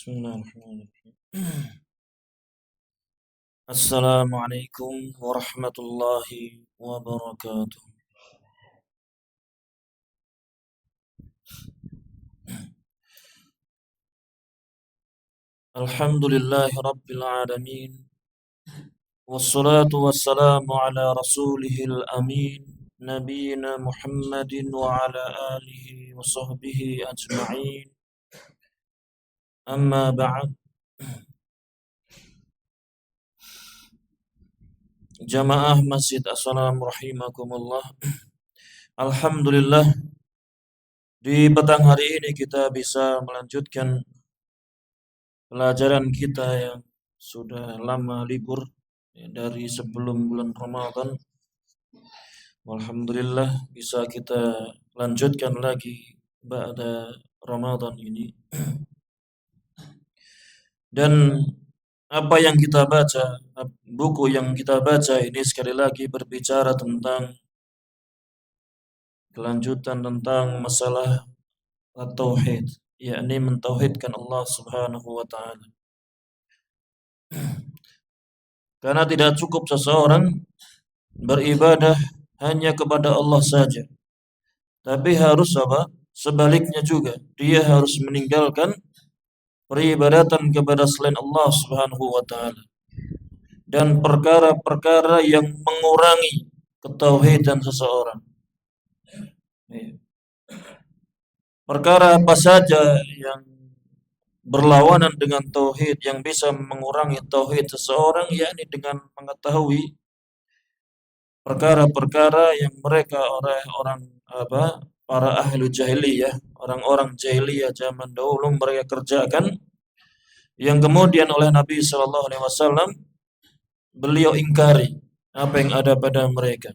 Bismillahirrahmanirrahim. Assalamualaikum warahmatullahi wabarakatuh. Alhamdulillahi rabbil alamin. Wassalatu wassalamu ala rasulihil amin. Nabiyyina Muhammadin wa ala alihi wa sahbihi ajma'in. Amma ba'd. Jamaah Masjid As-Salam rahimakumullah. Alhamdulillah, di petang hari ini kita bisa melanjutkan pelajaran kita yang sudah lama libur dari sebelum bulan Ramadan. Alhamdulillah bisa kita lanjutkan lagi pada Ramadan ini. Dan apa yang kita baca, buku yang kita baca ini sekali lagi berbicara tentang kelanjutan tentang masalah tauhid, yakni mentauhidkan Allah Subhanahu wa taala. Karena tidak cukup seseorang beribadah hanya kepada Allah saja, tapi harus apa? Sebaliknya juga, dia harus meninggalkan peribadatan kepada selain Allah Subhanahu wa taala dan perkara-perkara yang mengurangi ketauhidan seseorang. Perkara apa saja yang berlawanan dengan tauhid, yang bisa mengurangi tauhid seseorang, yakni dengan mengetahui perkara-perkara yang mereka orang para ahlu jahiliyah, orang-orang jahiliyah zaman dahulu mereka kerjakan, yang kemudian oleh Nabi Shallallahu Alaihi Wasallam beliau ingkari apa yang ada pada mereka.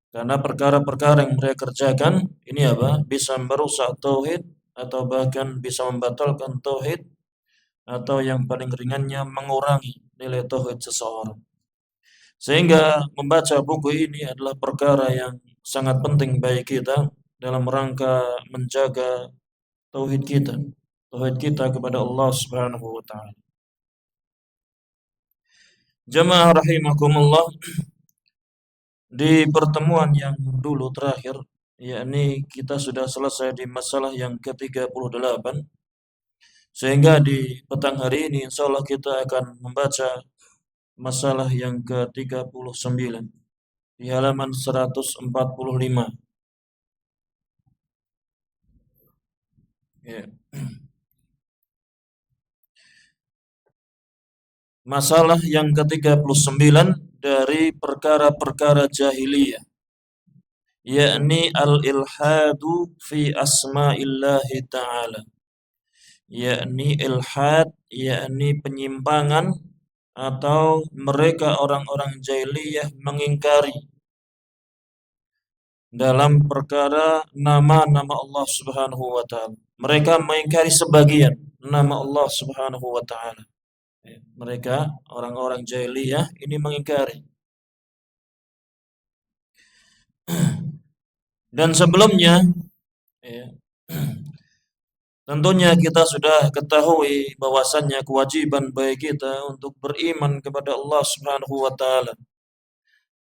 Karena perkara-perkara yang mereka kerjakan ini bisa merusak tauhid atau bahkan bisa membatalkan tauhid, atau yang paling ringannya mengurangi nilai tauhid seseorang. Sehingga membaca buku ini adalah perkara yang sangat penting bagi kita dalam rangka menjaga tauhid kita kepada Allah Subhanahu wa taala. Jamaah rahimakumullah, di pertemuan yang dulu terakhir, yakni kita sudah selesai di masalah yang ke-38, sehingga di petang hari ini insyaallah kita akan membaca masalah yang ke-39 di halaman 145. Ya. Masalah yang ke-39 dari perkara-perkara jahiliyah, yakni al-ilhadu fi asma'illahi ta'ala, yakni ilhad, yakni penyimpangan atau mereka orang-orang jahiliyah mengingkari dalam perkara nama-nama Allah Subhanahu wa taala. Mereka mengingkari sebagian nama Allah Subhanahu wa taala. Mereka orang-orang jahiliyah ini mengingkari. Dan sebelumnya tentunya kita sudah ketahui bahwasannya kewajiban bagi kita untuk beriman kepada Allah Subhanahu wa taala.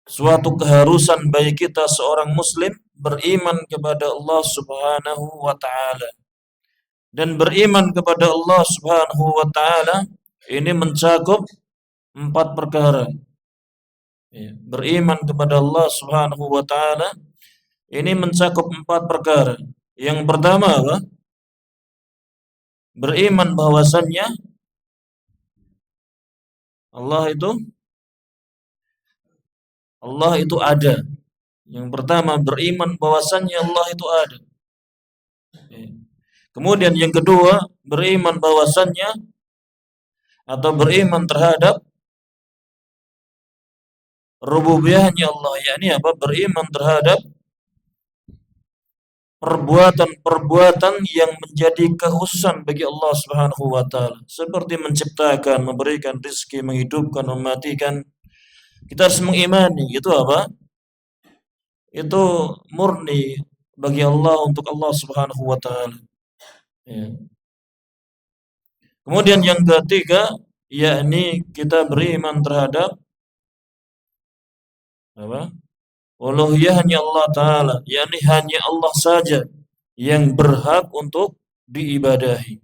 Suatu keharusan bagi kita seorang muslim beriman kepada Allah Subhanahu wa taala. Dan beriman kepada Allah Subhanahu wa taala ini mencakup 4 perkara. Ya, beriman kepada Allah Subhanahu wa taala ini mencakup 4 perkara. Yang pertama apa? Beriman bahwasannya Allah itu ada. Yang pertama beriman bahwasannya Allah itu ada. Ya. Kemudian yang kedua beriman bahwasannya atau beriman terhadap rububiyahnya Allah, yakni apa? Beriman terhadap perbuatan-perbuatan yang menjadi kekhususan bagi Allah Subhanahu wa taala, seperti menciptakan, memberikan rezeki, menghidupkan, mematikan. Kita harus mengimani itu apa? Itu murni bagi Allah, untuk Allah Subhanahu wa taala. Ya. Kemudian yang ketiga yakni kita beriman terhadap apa? Uluhiyahnya Allah taala, yakni hanya Allah saja yang berhak untuk diibadahi.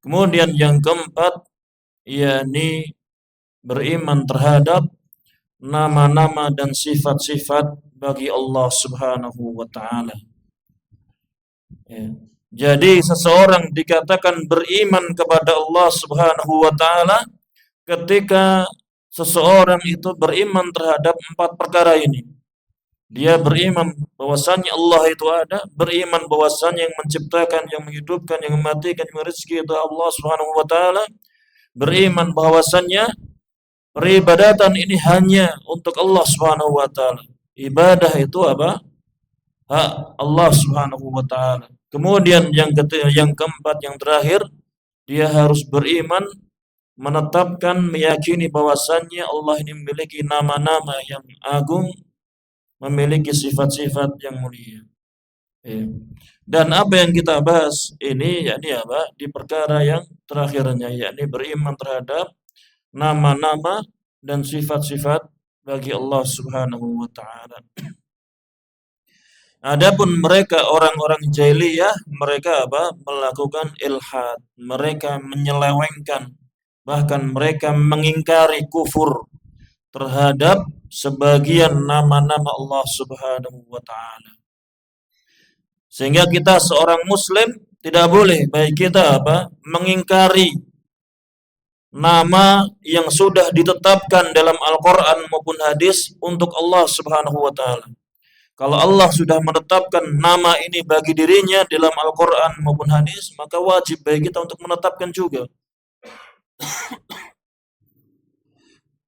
Kemudian yang keempat yakni beriman terhadap nama-nama dan sifat-sifat bagi Allah Subhanahu wa taala. Ya. Jadi seseorang dikatakan beriman kepada Allah Subhanahu wa taala ketika seseorang itu beriman terhadap 4 perkara ini. Dia beriman bahwasannya Allah itu ada, beriman bahwasannya yang menciptakan, yang menghidupkan, yang mematikan, yang rezeki itu Allah Subhanahu wa taala, beriman bahwasannya peribadatan ini hanya untuk Allah Subhanahu wa taala. Ibadah itu apa? Hak Allah Subhanahu wa taala. Kemudian yang ketiga, yang keempat, yang terakhir, dia harus beriman, menetapkan, meyakini bahwasannya Allah ini memiliki nama-nama yang agung, memiliki sifat-sifat yang mulia. Ya. Dan apa yang kita bahas ini yakni apa? Di perkara yang terakhirnya, yakni beriman terhadap nama-nama dan sifat-sifat bagi Allah Subhanahu wa taala. Adapun mereka orang-orang jahiliyah, mereka apa? Melakukan ilhad, mereka menyelewengkan, bahkan mereka mengingkari, kufur terhadap sebagian nama-nama Allah Subhanahu wa taala. Sehingga kita seorang muslim tidak boleh baik kita apa? Mengingkari nama yang sudah ditetapkan dalam Al-Qur'an maupun hadis untuk Allah Subhanahu wa taala. Kalau Allah sudah menetapkan nama ini bagi dirinya dalam Al-Qur'an maupun hadis, maka wajib bagi kita untuk menetapkan juga.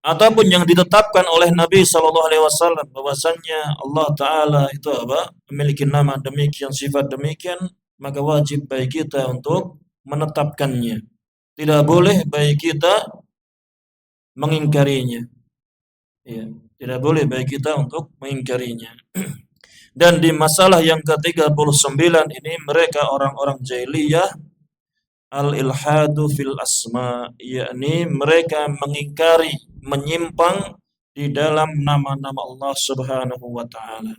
Ataupun yang ditetapkan oleh Nabi sallallahu alaihi wasallam bahwasannya Allah taala itu apa? Memiliki nama demikian, sifat demikian, maka wajib bagi kita untuk menetapkannya. Tidak boleh bagi kita mengingkarinya. Ya, tidak boleh bagi kita untuk mengingkarinya. Dan di masalah yang ke-39 ini mereka orang-orang jahiliyah al-ilhadu fil asma, yakni mereka mengingkari, menyimpang di dalam nama-nama Allah Subhanahu wa taala.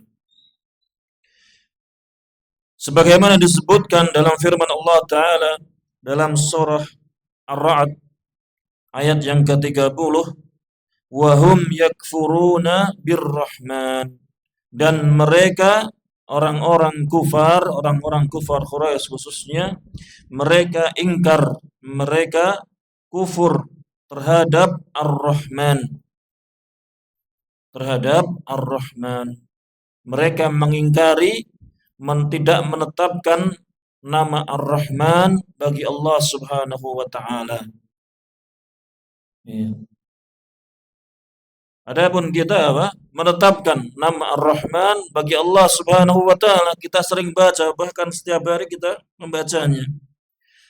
Sebagaimana disebutkan dalam firman Allah taala dalam surah Ar-Ra'd ayat yang ke-30, wa hum yakfuruna birrahman, dan mereka orang-orang kufar Quraisy khususnya, mereka ingkar, mereka kufur terhadap Ar-Rahman. Mereka mengingkari, tidak menetapkan nama Ar-Rahman bagi Allah Subhanahu wa taala. Ya. Adapun kita apa? Menetapkan nama Ar-Rahman bagi Allah Subhanahu wa taala. Kita sering baca, bahkan setiap hari kita membacanya.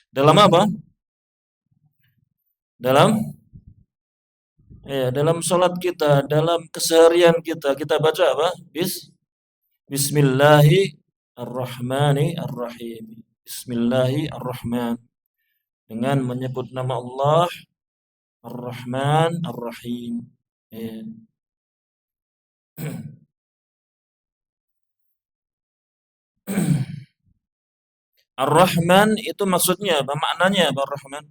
Dalam apa? Dalam salat kita, dalam keseharian kita baca apa? Bismillahirrahmanirrahim. Bismillahirrahman. Dengan menyebut nama Allah Ar-Rahman Ar-Rahim. Ya. Ar-Rahman itu maksudnya apa? Maknanya apa Ar-Rahman?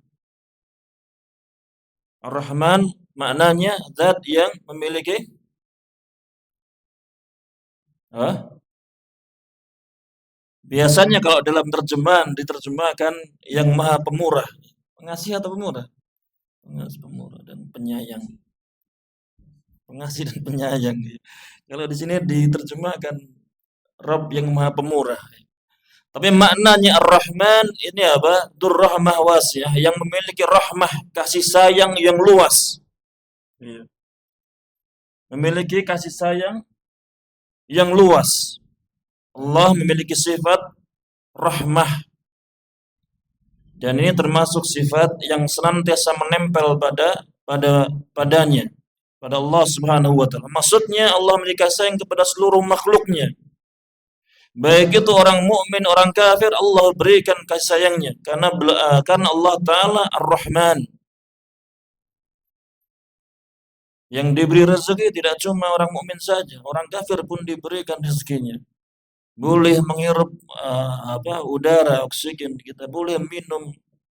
Ar-Rahman maknanya zat yang memiliki apa? Biasanya kalau dalam terjemahan diterjemahkan yang Maha Pemurah. Pengasih atau pemurah? Pengasih, pemurah dan penyayang. Pengasih dan penyayang. Kalau di sini diterjemahkan Rabb yang Maha Pemurah. Tapi maknanya Ar-Rahman ini apa? Dzur-Rahmah Wasiyah, yang memiliki rahmah, kasih sayang yang luas. Iya. Memiliki kasih sayang yang luas. Allah memiliki sifat rahmah, dan ini termasuk sifat yang senantiasa menempel padanya, pada Allah Subhanahu wa taala. Maksudnya Allah memiliki kasih sayang kepada seluruh makhluknya. Baik itu orang mukmin, orang kafir, Allah berikan kasih sayangnya karena Allah taala Ar-Rahman. Yang diberi rezeki tidak cuma orang mukmin saja, orang kafir pun diberikan rezekinya. Boleh menghirup udara, oksigen, kita boleh minum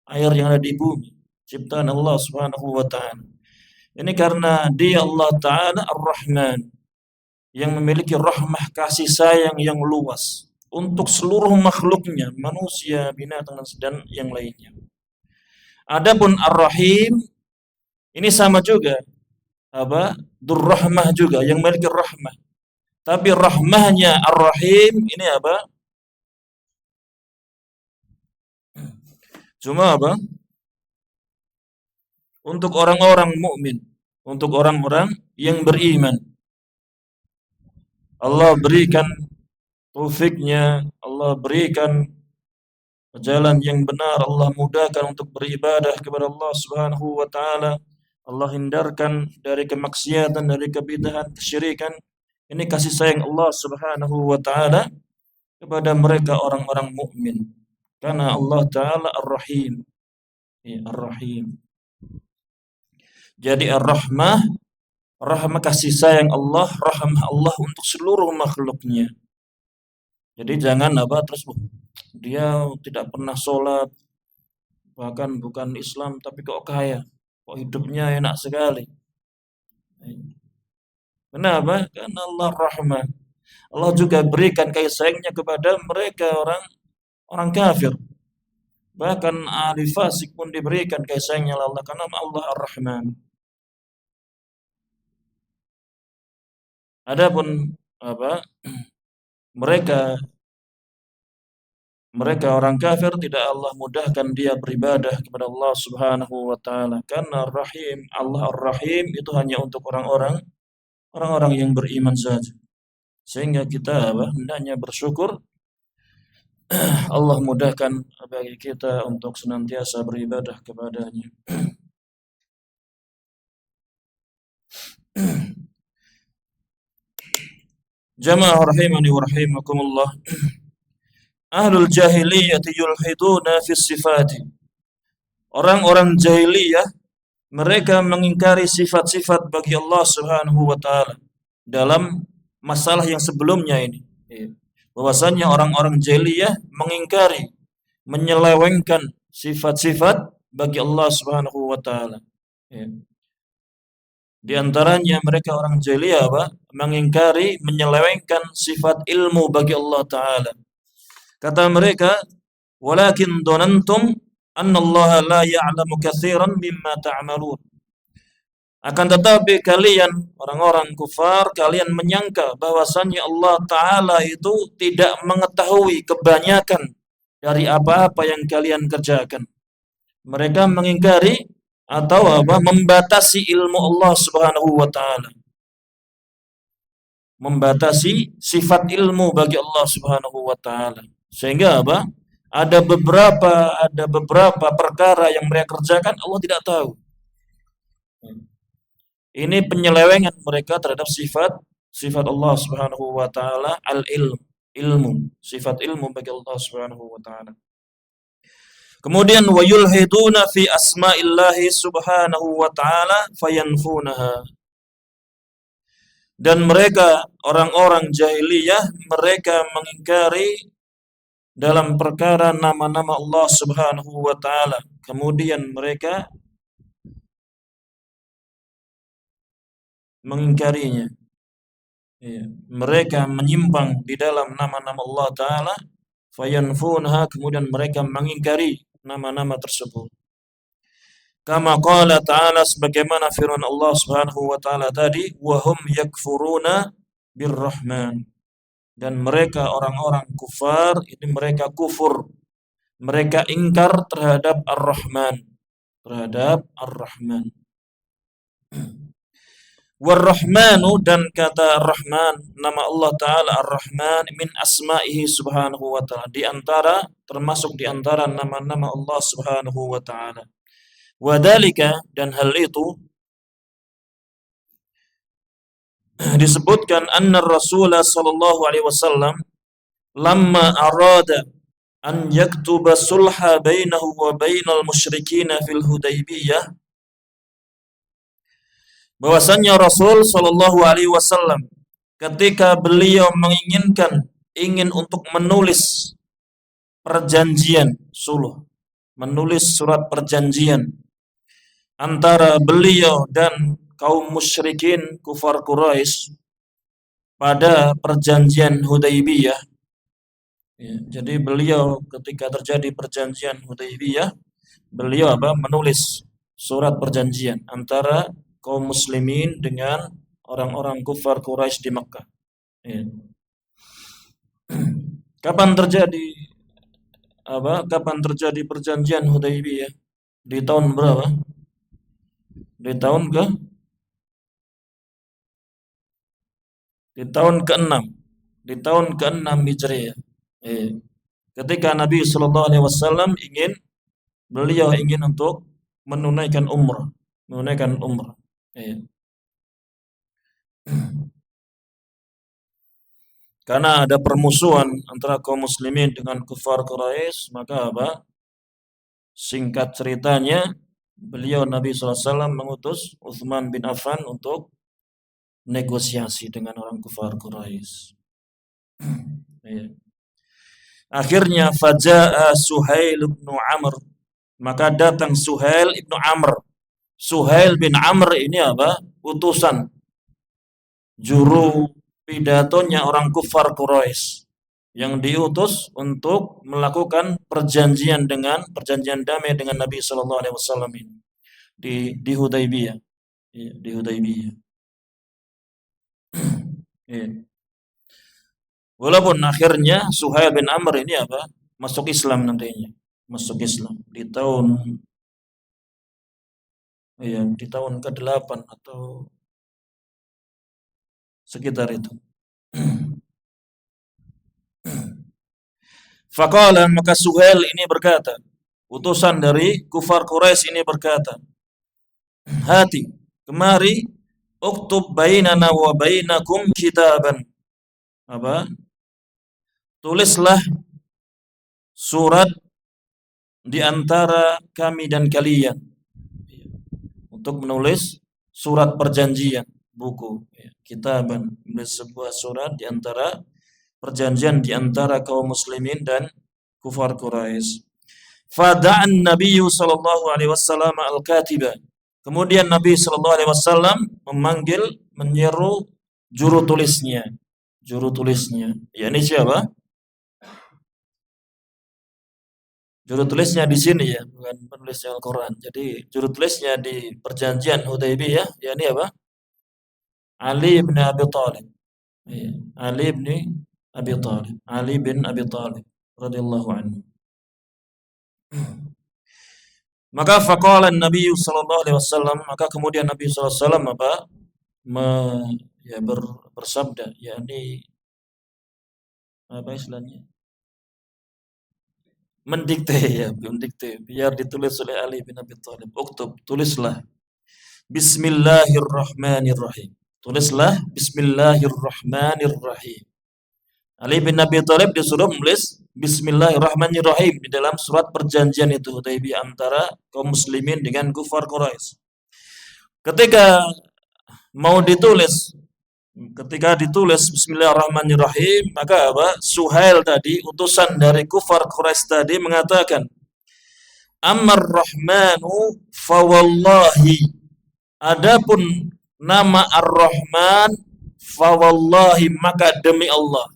air yang ada di bumi, ciptaan Allah Subhanahu wa taala. Ini karena Dia Allah taala Ar-Rahman, yang memiliki rahmah, kasih sayang yang luas untuk seluruh makhluknya, manusia, binatang dan yang lainnya. Adapun Ar-Rahim ini sama juga, Dzur-Rahmah juga, yang memiliki rahmah. Tapi rahmahnya Ar-Rahim ini apa? Cuma apa? Untuk orang-orang mukmin, untuk orang-orang yang beriman. Allah berikan taufiknya, Allah berikan jalan yang benar, Allah mudahkan untuk beribadah kepada Allah Subhanahu wa taala. Allah hindarkan dari kemaksiatan, dari kebid'ahan, kesyirikan. Ini kasih sayang Allah Subhanahu wa taala kepada mereka orang-orang mukmin. Karena Allah taala Ar-Rahim. Ya, Ar-Rahim. Jadi Ar-Rahmah, rahmah kasih sayang Allah, rahmah Allah untuk seluruh makhluknya. Jadi jangan terus dia tidak pernah sholat, bahkan bukan Islam tapi kok kaya, kok hidupnya enak sekali. Kenapa? Karena Allah rahmah. Allah juga berikan kasih sayangnya kepada mereka orang kafir. Bahkan ahli fasik pun diberikan kasih sayangnya Allah karena Allah Ar-Rahman. Adapun mereka orang kafir, tidak Allah mudahkan dia beribadah kepada Allah Subhanahu wa taala. Karena Rahim, Allah Ar-Rahim itu hanya untuk orang-orang yang beriman saja. Sehingga kita hendaknya bersyukur Allah mudahkan bagi kita untuk senantiasa beribadah kepadanya. Jamaah rahimani wa rahimakumullah. Ahlul jahiliyah yulhiduna fi sifati. Orang-orang jahiliyah mereka mengingkari sifat-sifat bagi Allah Subhanahu wa taala dalam masalah yang sebelumnya ini. Bahwasanya orang-orang jahiliyah mengingkari, menyelewengkan sifat-sifat bagi Allah Subhanahu wa taala. Di antaranya mereka orang jahiliyah mengingkari, menyelewengkan sifat ilmu bagi Allah taala. Kata mereka, "Walakin dhanantum anna Allah la ya'lamu katsiran mimma ta'malun." Akan tetapi kalian orang-orang kufar, kalian menyangka bahwasannya Allah taala itu tidak mengetahui kebanyakan dari apa-apa yang kalian kerjakan. Mereka mengingkari atau membatasi ilmu Allah Subhanahu wa taala. Membatasi sifat ilmu bagi Allah Subhanahu wa taala. Sehingga ada beberapa perkara yang mereka kerjakan Allah tidak tahu. Ini penyelewengan mereka terhadap sifat Allah Subhanahu wa taala, ilmu, sifat ilmu bagi Allah Subhanahu wa taala. Kemudian wa yulhiduna fi asma'illahi subhanahu wa ta'ala fayanfunaha. Dan mereka orang-orang jahiliyah mereka mengingkari dalam perkara nama-nama Allah Subhanahu wa taala. Kemudian mereka mengingkarinya. Ya. Mereka menyimpang di dalam nama-nama Allah taala, fayanfunha, kemudian mereka mengingkari nama-nama tersebut. Kama qala ta'ala, sebagaimana firman Allah Subhanahu wa taala tadi, wa hum yakfuruna birrahman. Dan mereka orang-orang kufar ini mereka kufur, mereka ingkar terhadap Ar-Rahman, terhadap Ar-Rahman. War-Rahmanu, dan kata Ar-Rahman, nama Allah Ta'ala Ar-Rahman, min asma'ihi subhanahu wa ta'ala, di antara, termasuk di antara nama-nama Allah Subhanahu wa ta'ala. Wadhalika, dan hal itu disebutkan anna Rasulullah sallallahu alaihi wasallam lamma arada an yaktuba sulha bainahu wa bainal musyrikin fil Hudaybiyah, bahwasanya Rasul sallallahu alaihi wasallam ketika beliau ingin untuk menulis perjanjian sulh, menulis surat perjanjian antara beliau dan kaum musyrikin kufar Quraisy pada perjanjian Hudaybiyah. Ya, jadi beliau ketika terjadi perjanjian Hudaybiyah, beliau menulis surat perjanjian antara kaum muslimin dengan orang-orang kufar Quraisy di Makkah. Ya. Kapan terjadi perjanjian Hudaybiyah? Di tahun berapa? Di tahun ke-6. Di tahun ke-6 Hijriah. Ketika Nabi sallallahu alaihi wasallam beliau ingin untuk menunaikan umrah. Karena ada permusuhan antara kaum muslimin dengan kufar Quraisy, maka singkat ceritanya, beliau Nabi SAW mengutus Utsman bin Affan untuk negosiasi dengan orang kufar Quraisy. Akhirnya faja'a Suhail bin Amr, maka datang Suhail bin Amr. Suhail bin Amr ini utusan, juru pidatonya orang kufar Quraisy yang diutus untuk melakukan perjanjian damai dengan Nabi sallallahu alaihi wasallam di Hudaybiyah. Di Hudaybiyah. Walaupun akhirnya Suhail bin Amr ini masuk Islam nantinya. Masuk Islam di tahun ke-8 atau sekitar itu. Faqala, maka Suhail ini berkata, utusan dari kufar Quraisy ini berkata, hati, kemari, uktub bainana wa bainakum kitaban. Tulislah surat di antara kami dan kalian. Untuk menulis surat perjanjian, buku, kitaban, menulis sebuah surat di antara perjanjian di antara kaum muslimin dan kufar Quraisy. Fada'an Nabi sallallahu alaihi wasallam al-katiba. Kemudian Nabi sallallahu alaihi wasallam menyeru juru tulisnya. Ya, ini siapa? Juru tulisnya di sini ya, bukan penulisnya Al-Qur'an. Jadi juru tulisnya di perjanjian Hudaybiyah, ya ini Ali bin Abi Thalib. Ali bin Abi Thalib radhiyallahu anhu. Maka faqala Nabi sallallahu alaihi wasallam, maka kemudian Nabi sallallahu alaihi wasallam bersabda, yakni istilahnya? Mendikte biar ditulis oleh Ali bin Abi Thalib. Uktub, tulislah Bismillahirrahmanirrahim. Tulislah Bismillahirrahmanirrahim. Ali bin Abi Thalib disuruh menulis Bismillahirrahmanirrahim di dalam surat perjanjian itu Hudaybiyah antara kaum muslimin dengan kufar Quraisy. Ketika mau ditulis, Ketika ditulis Bismillahirrahmanirrahim, maka apa? Suhail tadi, utusan dari kufar Quraisy tadi mengatakan, Ammar Rahmanu fawallahi. Adapun nama Ar-Rahman fawallahi, maka demi Allah.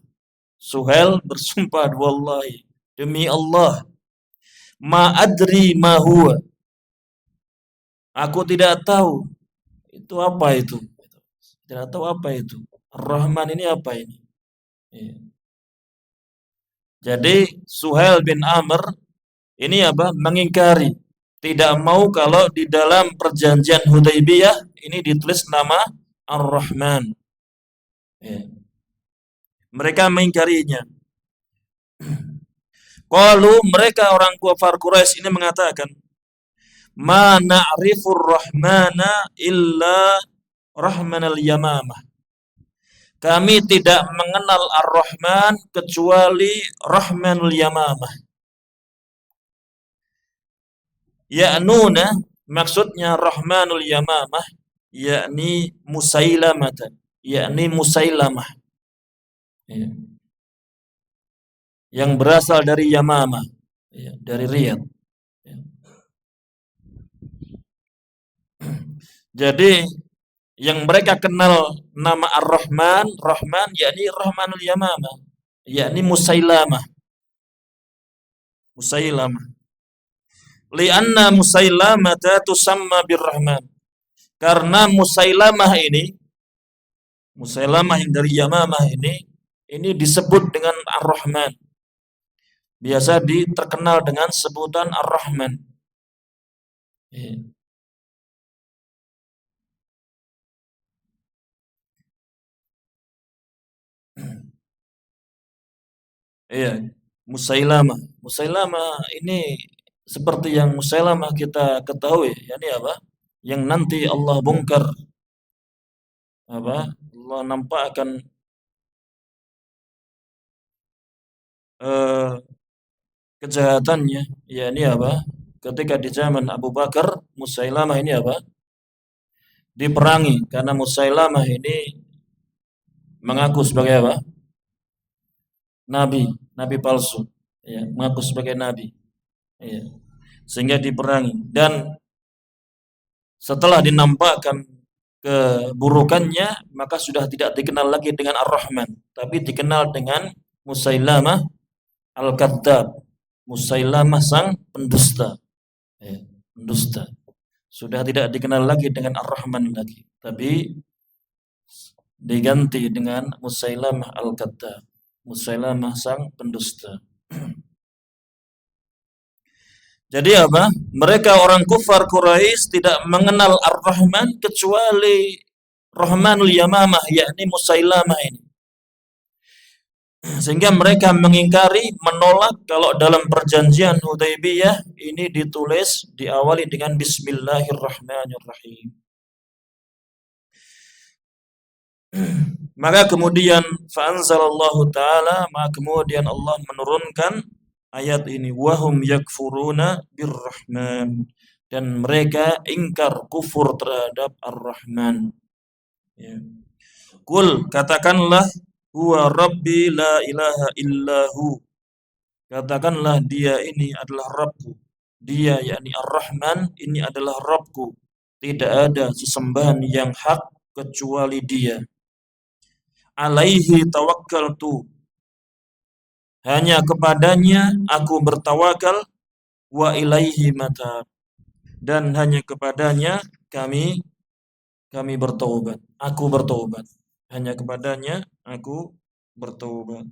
Suhail bersumpah, wallahi, demi Allah, ma adri ma huwa. Aku tidak tahu itu apa itu. Tidak tahu apa itu. Ar-Rahman ini apa ini? Ya. Jadi Suhail bin Amr ini apa? Mengingkari, tidak mau kalau di dalam perjanjian Hudaybiyah ini ditulis nama Ar-Rahman. Ya. Mereka mengingkarinya. Qalu, mereka orang kafir Quraisy ini mengatakan, ma na'rifur rahmana illa rahmanal yamamah. Kami tidak mengenal Ar-Rahman kecuali Rahmanul Yamamah. Ya'nuna, maksudnya Rahmanul Yamamah, yakni Musailamah, yakni Musailamah. Ya. Yang berasal dari Yamamah, ya, dari Riyadh. Ya. Jadi yang mereka kenal nama Ar-Rahman, Rahman yakni Rahmanul Yamamah, yakni Musailamah. Musailamah. Lianna Musailamah tusamma birrahman. Karena Musailamah yang dari Yamamah ini disebut dengan Ar-Rahman. Biasa terkenal dengan sebutan Ar-Rahman. Iya, Musailamah. Musailamah ini seperti yang Musailamah kita ketahui, yakni apa? Yang nanti Allah bongkar apa? Allah nampakkan kejahatannya, yakni apa? Ketika di zaman Abu Bakar, Musailamah ini apa? Diperangi karena Musailamah ini mengaku sebagai apa? Nabi palsu, ya, mengaku sebagai nabi, ya. Sehingga diperangi, dan setelah dinampakkan keburukannya, maka sudah tidak dikenal lagi dengan Ar-Rahman, tapi dikenal dengan Musailamah Al-Kadzdzab, Musailamah sang pendusta, ya, pendusta. Sudah tidak dikenal lagi dengan Ar-Rahman lagi, tapi diganti dengan Musailamah Al-Kadzdzab, Musailamah sang pendusta. Jadi apa? Mereka orang kufar Quraisy tidak mengenal Ar-Rahman kecuali Rahmanul Yamamah, yakni Musailamah ini. Sehingga mereka mengingkari, menolak kalau dalam perjanjian Hudaybiyah ini ditulis, diawali dengan Bismillahirrahmanirrahim. Maka kemudian fa'anzalallahu ta'ala, maka kemudian Allah menurunkan ayat ini, wahum yakfuruna birrahman, dan mereka ingkar, kufur terhadap Ar-Rahman. Ya. Qul, katakanlah, huwa rabbi la ilaha illahu. Katakanlah, dia ini adalah Rabbku. Dia yakni Ar-Rahman ini adalah Rabbku. Tidak ada sesembahan yang hak kecuali Dia. Alaihi tawakkaltu, hanya kepadanya aku bertawakal, wa ilaihi matab, dan hanya kepadanya kami bertaubat. Aku bertaubat. Hanya kepadanya aku bertaubat.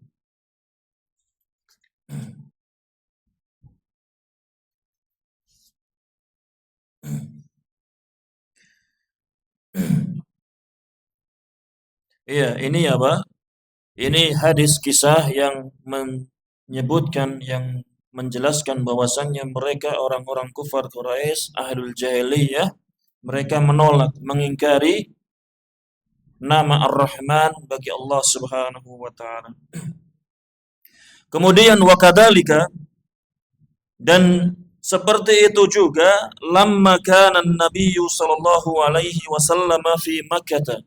Iya, ini apa? Ini hadis kisah yang menyebutkan, yang menjelaskan bahwasannya mereka orang-orang kufar Quraisy, ahlul jahiliyah, mereka menolak, mengingkari nama Ar-Rahman bagi Allah Subhanahu wa taala. Kemudian wakadzalika, dan seperti itu juga, lamma kana an-nabiy sallallahu alaihi wasallam fi Makkah,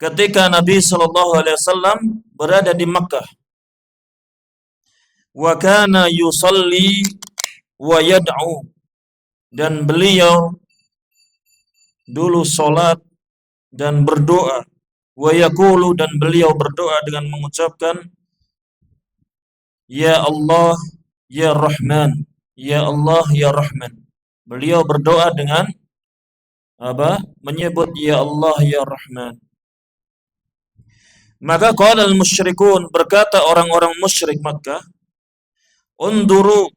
ketika Nabi Shallallahu Alaihi Wasallam berada di Makkah. Wa kana yusalli wa yad'u, dan beliau dulu sholat dan berdoa. Wa yaqulu, dan beliau berdoa dengan mengucapkan Ya Allah Ya Rahman, Ya Allah Ya Rahman. Beliau berdoa dengan menyebut Ya Allah Ya Rahman. Maka qala al-musyrikun, berkata orang-orang musyrik Makkah, unduru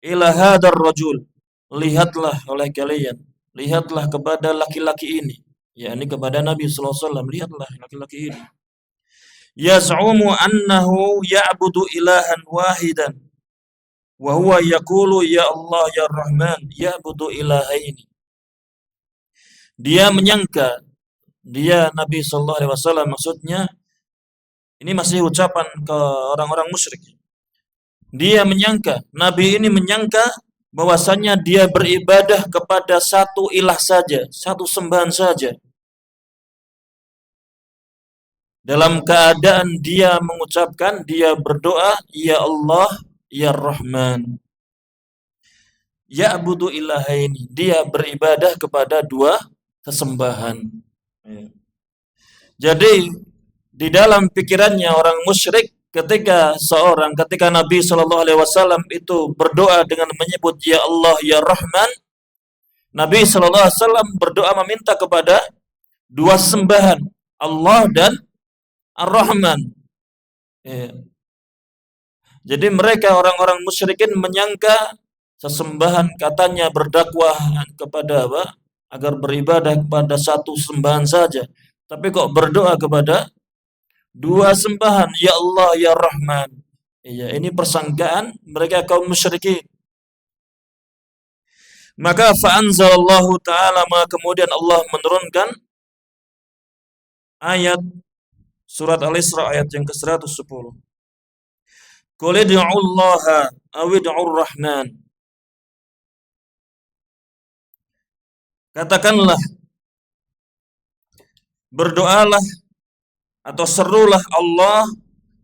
ila hadar rajul, lihatlah oleh kalian, lihatlah kepada laki-laki ini, yakni kepada Nabi sallallahu alaihi wasallam, lihatlah laki-laki ini. Yaz'umu annahu ya'budu ilahan wahidan wa huwa yaqulu ya Allah ya Rahman ya'budu ilahaini. Dia menyangka, dia Nabi sallallahu alaihi wasallam, maksudnya ini masih ucapan ke orang-orang musyrik. Dia menyangka, Nabi ini menyangka bahwasanya dia beribadah kepada satu ilah saja, satu sembahan saja. Dalam keadaan dia mengucapkan, dia berdoa, Ya Allah, Ya Rahman. Ya'budu ilahaini. Dia beribadah kepada dua sesembahan. Jadi, di dalam pikirannya orang musyrik, ketika Nabi Shallallahu Alaihi Wasallam itu berdoa dengan menyebut Ya Allah Ya Rahman, Nabi Shallallahu Alaihi Wasallam berdoa meminta kepada dua sembahan, Allah dan Ar-Rahman. Jadi mereka orang-orang musyrikin menyangka sesembahan, katanya berdakwah kepada agar beribadah kepada satu sembahan saja, tapi kok berdoa kepada dua sembahan, Ya Allah Ya Rahman. Iya, ini persangkaan mereka kaum musyrikin. Maka fa'anzalallahu ta'ala, maka kemudian Allah menurunkan ayat surat Al-Isra ayat yang ke-110. Qul ud'ullaha aw ud'ur rahman. Katakanlah, berdoalah atau serulah Allah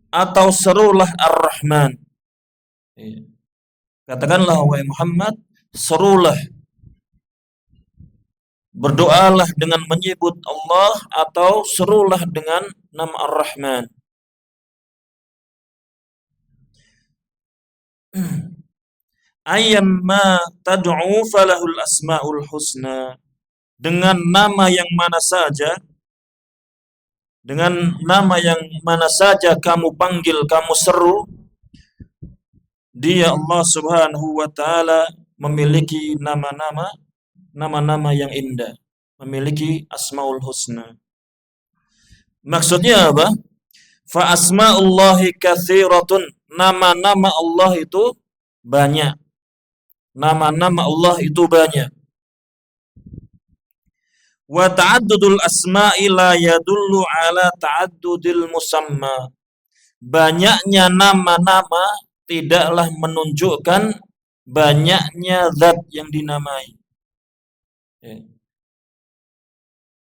atau serulah Ar-Rahman. Katakanlah wahai Muhammad, serulah, berdoalah dengan menyebut Allah atau serulah dengan nama Ar-Rahman. Ayyamma tad'u falahul asmaul husna. Dengan nama yang mana saja, dengan nama yang mana saja kamu panggil, kamu seru, Dia Allah Subhanahu wa taala memiliki nama-nama yang indah, memiliki asmaul husna. Maksudnya apa? Fa asmaullahi katsiratun. Nama-nama Allah itu banyak. Nama-nama Allah itu banyak. Wa ta'addudul asma'i la yadullu ala ta'addudil musamma. Banyaknya nama-nama tidaklah menunjukkan banyaknya zat yang dinamai.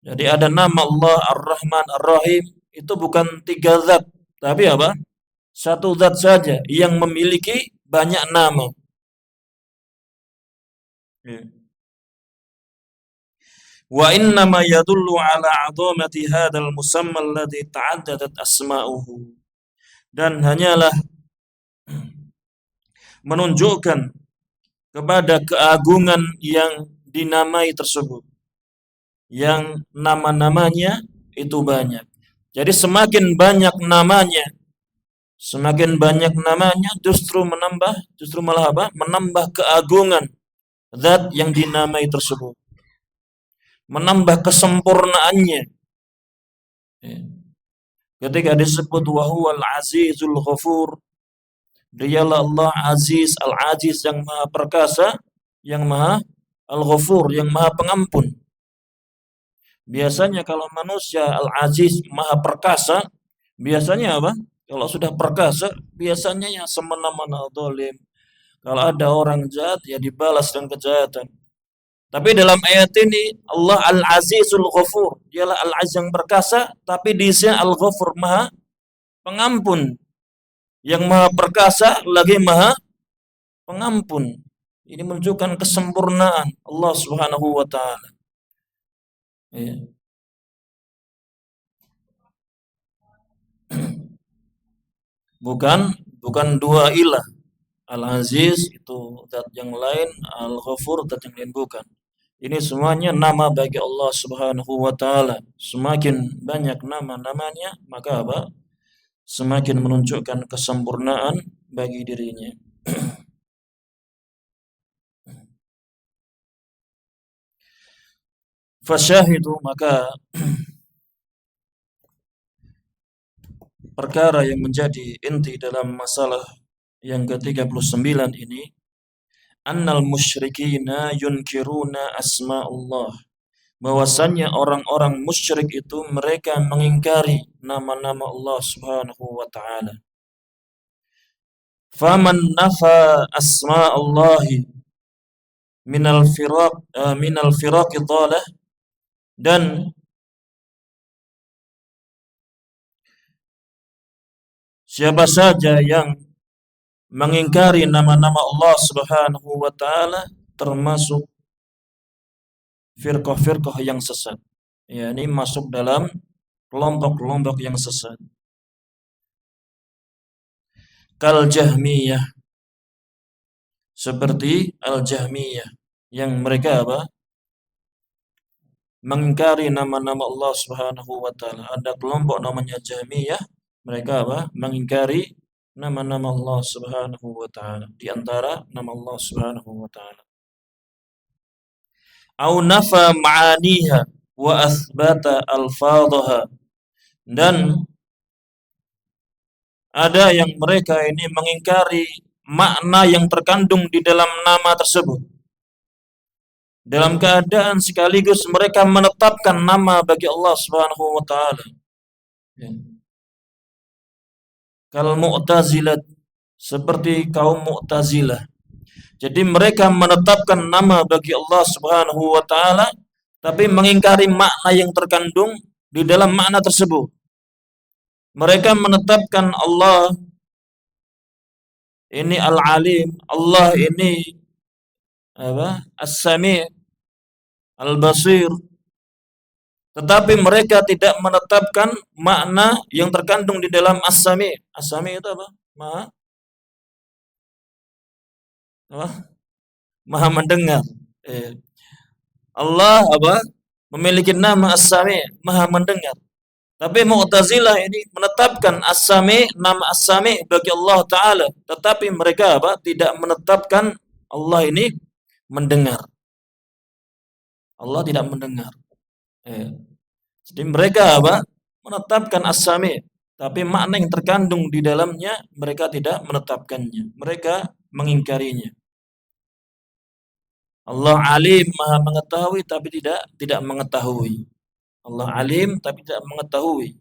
Jadi ada nama Allah Ar-Rahman Ar-Rahim, itu bukan tiga zat, tapi apa? Satu zat saja yang memiliki banyak nama. Wa innama yadullu ala 'azamati hadzal musamma alladhi ta'addadat asma'uhu. Dan hanyalah menunjukkan kepada keagungan yang dinamai tersebut, yang nama-namanya itu banyak. Jadi semakin banyak namanya, justru malah menambah keagungan zat yang dinamai tersebut, menambah kesempurnaannya. Ketika disebut wa huwal azizul ghafur, Dialah Allah Aziz, Al-Aziz, yang maha perkasa, yang maha Al-Ghafur, yang maha pengampun. Biasanya kalau manusia Al-Aziz, maha perkasa, biasanya apa? Kalau sudah perkasa, biasanya yang semena-mena zalim. Kalau ada orang jahat, ya dibalas dengan kejahatan. Tapi dalam ayat ini Allah Al-Azizul Ghafur, dialah Al-Aziz yang perkasa, tapi di sini Al-Ghafur, Maha Pengampun, yang Maha Perkasa lagi Maha Pengampun. Ini menunjukkan kesempurnaan Allah Subhanahu wa taala. Ya. Bukan dua ilah. Al-Aziz itu zat yang lain, Al-Ghafur zat yang lain, bukan. Ini semuanya nama bagi Allah Subhanahu wa taala. Semakin banyak nama-namanya, maka apa? Semakin menunjukkan kesempurnaan bagi dirinya. Fasyahidu, maka perkara yang menjadi inti dalam masalah yang ke-39 ini, annal musyrikina yunkiruna asma'ullah, bahwasannya orang-orang musyrik itu mereka mengingkari nama-nama Allah Subhanahu wa taala. Faman nafa asma'allahi minal firaq dhalah, dan siapa saja yang mengingkari nama-nama Allah Subhanahu wa taala termasuk firqah-firqah yang sesat. Ini masuk dalam kelompok-kelompok yang sesat. Kal Jahmiyah, seperti Al-Jahmiyah yang mereka apa? Mengingkari nama-nama Allah Subhanahu wa taala. Ada kelompok namanya Jahmiyah, mereka apa? Mengingkari nama-nama Allah Subhanahu wa taala. Di antara nama Allah Subhanahu wa taala, au nafa ma'aniha wa athbata alfadhaha, dan ada yang mereka ini mengingkari makna yang terkandung di dalam nama tersebut, dalam keadaan sekaligus mereka menetapkan nama bagi Allah Subhanahu wa taala. Kal Mu'tazilah, seperti kaum Mu'tazilah. Jadi mereka menetapkan nama bagi Allah Subhanahu wa taala tapi mengingkari makna yang terkandung di dalam makna tersebut. Mereka menetapkan Allah ini Al-Alim, Allah ini apa? As-Sami', Al-Basir. Tetapi mereka tidak menetapkan makna yang terkandung di dalam As-Sami'. As-Sami' itu apa? Maha mendengar. Allah apa? Memiliki nama As-Sami', Maha mendengar. Tapi Mu'tazilah ini menetapkan As-Sami', nama As-Sami' bagi Allah Ta'ala. Tetapi mereka apa? Tidak menetapkan Allah ini mendengar. Allah tidak mendengar. Jadi mereka apa? Menetapkan As-Sami', tapi makna yang terkandung di dalamnya mereka tidak menetapkannya. Mereka mengingkarinya. Allah Alim, Maha mengetahui tapi tidak mengetahui. Allah Alim tapi tidak mengetahui.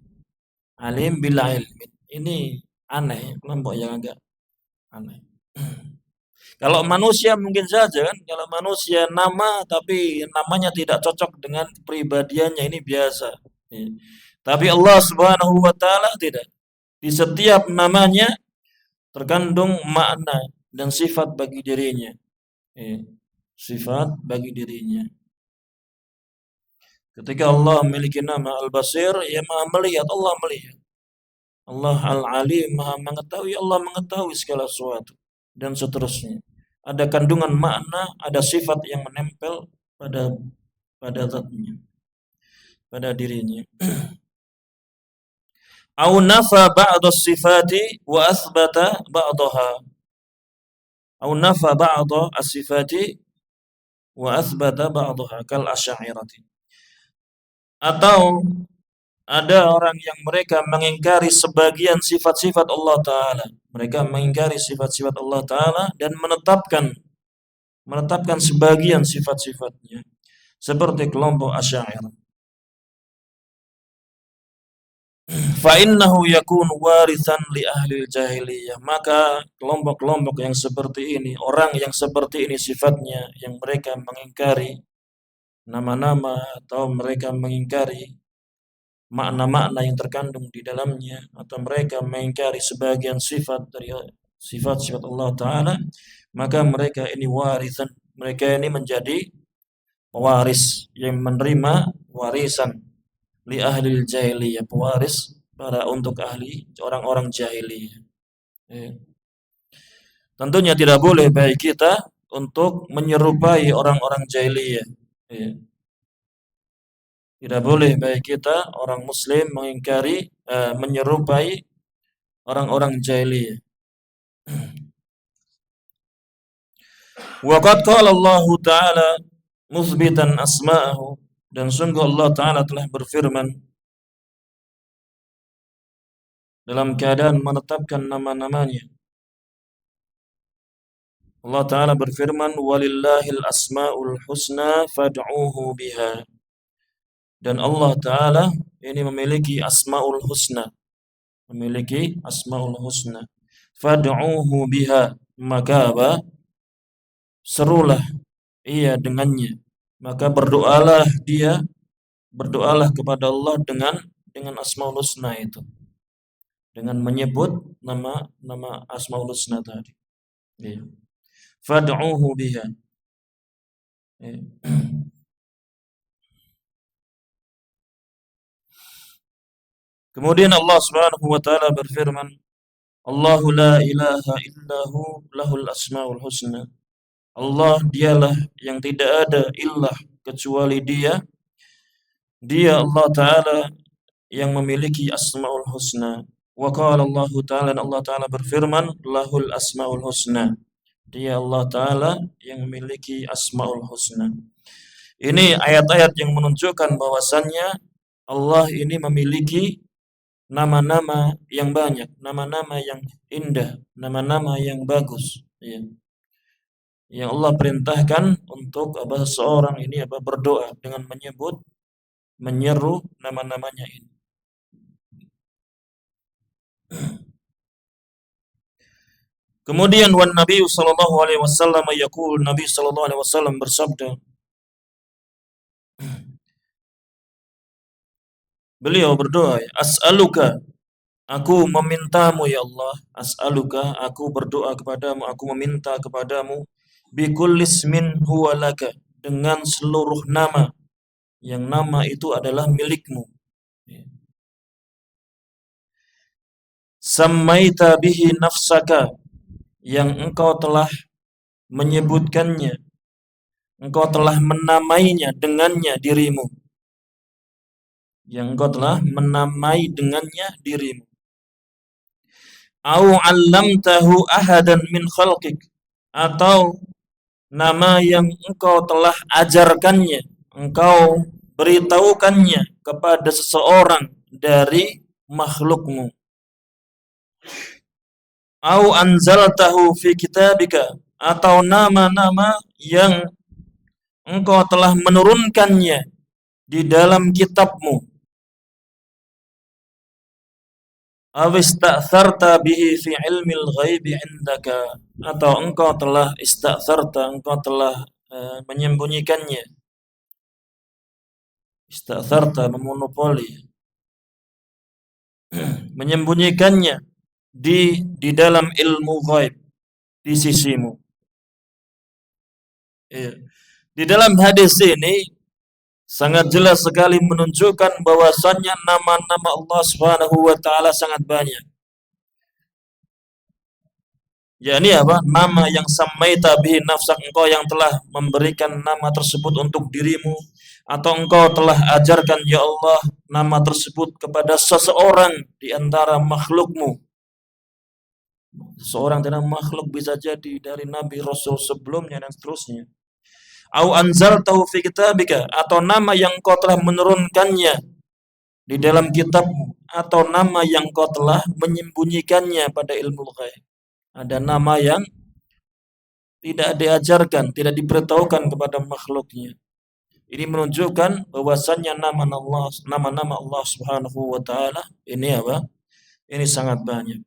Alim bila ilmin. Ini aneh, kelompok yang agak aneh. Kalau manusia mungkin saja kan, kalau manusia nama tapi namanya tidak cocok dengan kepribadiannya, ini biasa. Tapi Allah Subhanahu wa taala tidak. Di setiap namanya terkandung makna dan sifat bagi dirinya. Sifat bagi dirinya. Ketika Allah memiliki nama Al-Basir, ya Maha melihat, Allah melihat. Allah Al-Alim, Maha mengetahui, Allah mengetahui segala sesuatu, dan seterusnya. Ada kandungan makna, ada sifat yang menempel pada zatnya, pada dirinya. Au nafa ba'da sifati wa athbata ba'daha. Au nafa ba'da as-sifati wa athbata ba'daha kal asy'ariyati. Atau ada orang yang mereka mengingkari sebagian sifat-sifat Allah Ta'ala. Mereka mengingkari sifat-sifat Allah Ta'ala dan menetapkan sebagian sifat-sifatnya. Seperti kelompok Asy'ariyah. Fa'innahu yakunu warithan li ahli jahiliyah. Maka kelompok-kelompok yang seperti ini, orang yang seperti ini sifatnya, yang mereka mengingkari nama-nama atau mereka mengingkari makna-makna yang terkandung di dalamnya, atau mereka mengingkari sebagian sifat dari sifat-sifat Allah Ta'ala, maka mereka ini warisan, mereka ini menjadi pewaris yang menerima warisan li ahli jahiliyah, pewaris para untuk ahli orang-orang jahiliyah. Tentunya tidak boleh bagi kita untuk menyerupai orang-orang jahiliyah. Tidak boleh bagi kita orang muslim mengingkari menyerupai orang-orang jahiliyah. Wa qad qala Allah Ta'ala muthbitan asma'ahu, dan sungguh Allah Ta'ala telah berfirman dalam keadaan menetapkan nama-namanya. Allah Ta'ala berfirman, walillahil asma'ul husna fad'uhu biha. Dan Allah Ta'ala ini memiliki asma'ul husna, memiliki asma'ul husna. Fad'uhu biha, maka apa? Serulah ia dengannya. Maka berdoalah dia, berdoalah kepada Allah dengan asmaul husna itu. Dengan menyebut nama asmaul husna tadi. Ya. Fad'uhu biha. Ya. Kemudian Allah Subhanahu wa taala berfirman, Allahu la ilaha illahu lahul asmaul husna. Allah dialah yang tidak ada ilah kecuali dia. Dia Allah Ta'ala yang memiliki asmaul husna. Wa qala Allah Ta'ala, dan Allah Ta'ala berfirman, lahul asmaul husna. Dia Allah Ta'ala yang memiliki asmaul husna. Ini ayat-ayat yang menunjukkan bahwasannya Allah ini memiliki nama-nama yang banyak, nama-nama yang indah, nama-nama yang bagus, ya. Yang Allah perintahkan untuk seseorang ini berdoa dengan menyeru nama-namanya ini. Kemudian Nabi sallallahu alaihi wasallam yaqul, Nabi sallallahu alaihi wasallam bersabda, beliau berdoa, as'aluka, aku memintamu ya Allah, as'aluka, aku berdoa kepadamu, aku meminta kepadamu, bikulli ismin huwa laka, dengan seluruh nama yang nama itu adalah milikmu. Sammaita bihi nafsaka, yang engkau telah menyebutkannya, engkau telah menamainya dengannya dirimu, yang engkau telah menamai dengannya dirimu. Au 'allamtahu ahadan min khalqik, atau nama yang engkau telah ajarkannya, engkau beritahukannya kepada seseorang dari makhlukmu. Au anzaltahu fi kitabika, atau nama-nama yang engkau telah menurunkannya di dalam kitabmu. Aw ista'tharta bihi fi ilmil ghaibi indaka, atau engkau telah engkau telah menyembunyikannya. Ista'tharta, memonopoli, menyembunyikannya di dalam ilmu ghaib di sisimu. Ya. Di dalam hadis ini sangat jelas sekali menunjukkan bahwasannya nama-nama Allah Subhanahu wa taala sangat banyak. Ya, ini nama yang samaita bihi nafsak, engkau yang telah memberikan nama tersebut untuk dirimu, atau engkau telah ajarkan ya Allah nama tersebut kepada seseorang di antara makhlukmu. Seorang dari makhluk, bisa jadi dari nabi rasul sebelumnya dan seterusnya. Au anzaltahu fi kitabika, atau nama yang kau telah menurunkannya di dalam kitabmu, atau nama yang kau telah menyembunyikannya pada ilmu ghaib. Ada nama yang tidak diajarkan, tidak diberitahukan kepada makhluknya. Ini menunjukkan bahwasannya nama-nama Allah Subhanahu wa taala ini Ini sangat banyak.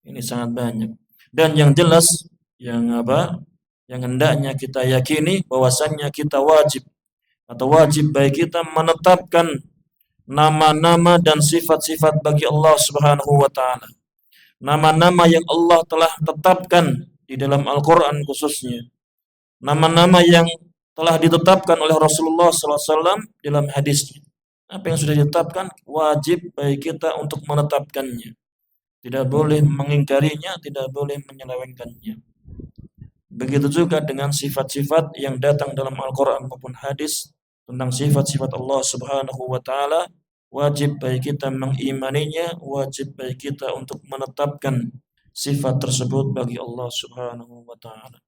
Ini sangat banyak. Dan yang jelas yang hendaknya kita yakini bahwasannya kita wajib atau wajib bagi kita menetapkan nama-nama dan sifat-sifat bagi Allah Subhanahu wa taala. Nama-nama yang Allah telah tetapkan di dalam Al-Qur'an khususnya. Nama-nama yang telah ditetapkan oleh Rasulullah SAW dalam hadisnya. Apa yang sudah ditetapkan wajib bagi kita untuk menetapkannya. Tidak boleh mengingkarinya, tidak boleh menyelewengkannya. Begitu juga dengan sifat-sifat yang datang dalam Al-Quran maupun hadis tentang sifat-sifat Allah Subhanahu wa taala, wajib bagi kita mengimaninya, wajib bagi kita untuk menetapkan sifat tersebut bagi Allah Subhanahu wa taala.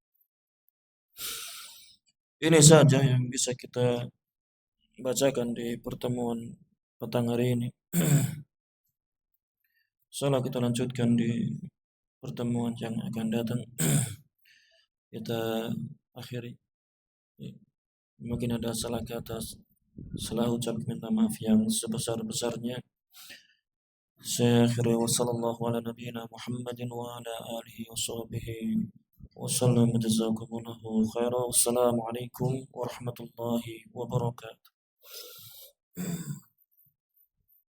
Ini saja yang bisa kita bacakan di pertemuan petang hari ini. Insyaallah kita lanjutkan di pertemuan yang akan datang. Kita akhiri. Mungkin ada salah kata, salah ucap, minta maaf yang sebesar-besarnya. Saya akhiri wa sallallahu ala nabiyyina Muhammadin wa ala alihi wa sahbihi wa sallam. Jazakumullahu khairan. Wassalamualaikum warahmatullahi wabarakatuh.